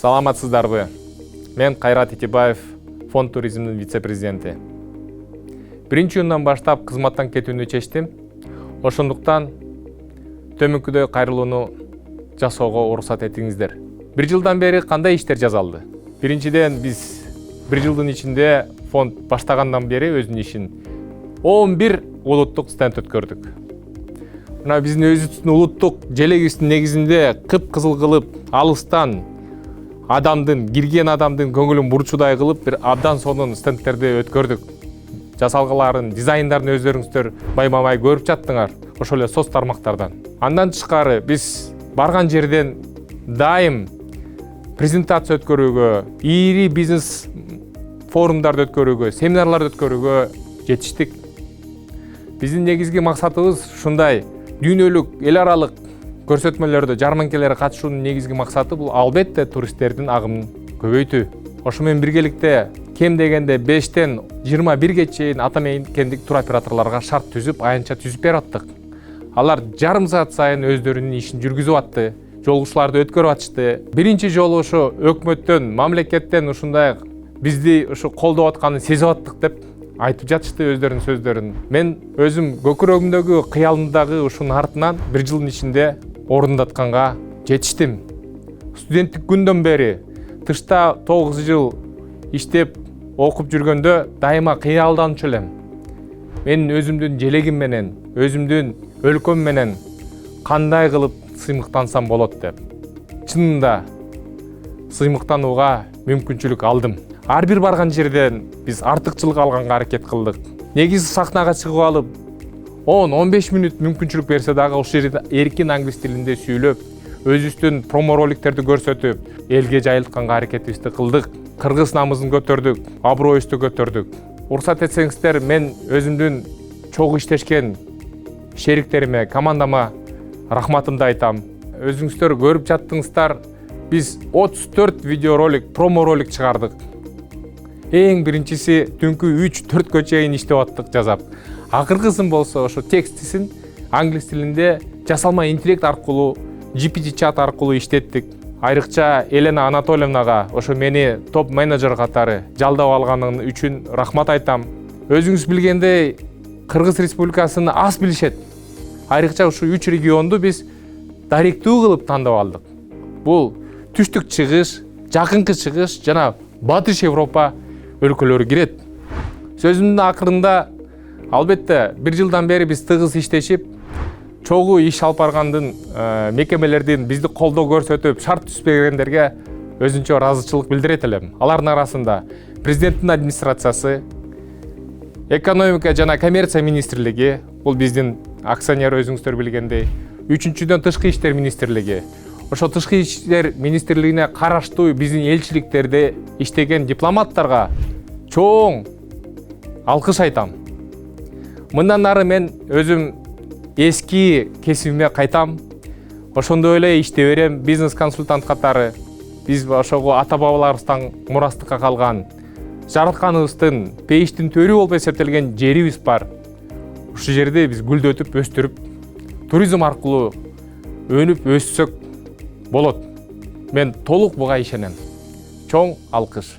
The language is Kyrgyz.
Саламатсыздарбы? Мен Кайрат Итибаев, фонд туризмдин вице-президенти. Биринчи күндөн баштап кызматтан кетүүнү чечтим. Ошондуктан төмөнкүдөй кайрылууну жасоого уруксат этиңиздер. Бир жылдан бери кандай иштер жасалды? Биринчиден биз бир жылдын ичинде фонд баштагандан бери өзүнүн ишин 11 улуттук стенд өткөрдүк. Мына биздин өзүбүздүн улуттук желегибиздин негизинде кыпкызыл кылып, алыстан кирген адамдын көңүлүн бурчудай кылып бир абдан сонун стендтерди өткөрдүк. Жасалгаларын, дизайндарын өздөрүңүздөр байма-бай көрүп жаттыңар, ошол эле соц тармактардан. Андан тышкары биз барган жерден дайым презентация өткөрүүгө, ири бизнес форумдарды өткөрүүгө, семинарларды өткөрүүгө жетиштик. Биздин негизги максатыбыз ушундай дүйнөлүк, эл аралык көрсөтмөлөрдө, жарманкелерге катышуунун негизги максаты бул албетте туристтердин агымын көбөйтүү. Ошо менен биргеликте кем дегенде 5-тен 21-ге чейин ата мекендик туроператорлорго шарт түзүп, аянтча түзүп берип аттык. Алар жарым саат сайын өздөрүнүн ишин жүргүзүп атты, жолугушууларды өткөрүп атышты. Биринчи жолу ошо өкмөттөн, мамлекеттен ушундай бизди ушу колдоп атканын сезип аттык деп айтып жатышты өздөрүнүн сөздөрүн. Мен өзүм көкүрөгүмдөгү, кыялымдагы ушунун артынан бир жылдын ичинде орундатканга жетиштим. Студенттик күндөн бери тышта 9 жыл иштеп, окуп жүргөндө дайыма кыялданчу элем. Мен өзүмдүн желегим менен, өзүмдүн өлкөм менен кандай кылып сыймыктансам болот деп. Чынында сыймыктанууга мүмкүнчүлүк алдым. Ар бир барган жерден биз артыкчылык алганга аракет кылдык. Негизи сахнага чыгып алып 10-15 мүнөт мүмкүнчүлүк берсе дагы ошол жерде эркин англис тилинде сүйлөп, өзүбүздүн промо роликтерди көрсөтүп, элге жайылтканга аракетибизди кылдык. Кыргыз намысын көтөрдүк, аброюбузду көтөрдүк. Уруксат этсеңиздер, мен өзүмдүн чогуу иштешкен шериктериме, командама рахматымды айтам. Өзүңүздөр көрүп жаттыңыздар, биз 34 видеоролик, промо ролик чыгардык. Эң биринчиси түнкү 3-4гө чейин иштеп аттык жасап. Акыркысын болсо ошо текстисин англис тилинде жасалма интеллект аркылуу, GPT чат аркылуу иштеттик. Айрыкча Елена Анатольевнага, ошо мени топ менеджер катары жалдап алганын үчүн рахмат айтам. Өзүңүз билгендей, Кыргыз Республикасын аз билишет. Айрыкча ушу 3 регионду биз даректүү кылып тандап алдык. Бул түштүк чыгыш, жакынкы чыгыш жана батыш Европа өлкөлөрү кирет. Сөзүмдүн акырында албетте бир жылдан бери биз тыгыз иштешип, чогуу иш алып баргандын мекемелердин бизди колдоо көрсөтүп, шарт түзбөгөндөргө өзүнчө ыраазычылык билдирет элем. Алардын арасында президенттин администрациясы, экономика жана коммерция министрлиги, бул биздин акционер өзүңүздөр билгендей, үчүнчүдөн тышкы иштер министрлиги. Ошо тышкы иштер министрлигине караштуу биздин элчиликтерде иштеген дипломаттарга чоң алкыш айтам. Мындан ары мен өзүм эски кесибиме кайтам. Ошондой эле иштей берем, бизнес-консультант катары. Биз ошого ата-бабаларыбыздан мурастыкка калган, жаратканыбыздын пейиштин төрү болуп эсептелген жерибиз бар. Ушул жерде биз гүлдөтүп, өстүрүп, туризм аркылуу өнүп, өссөк болот. Мен толук буга ишенем. Чоң алкыш.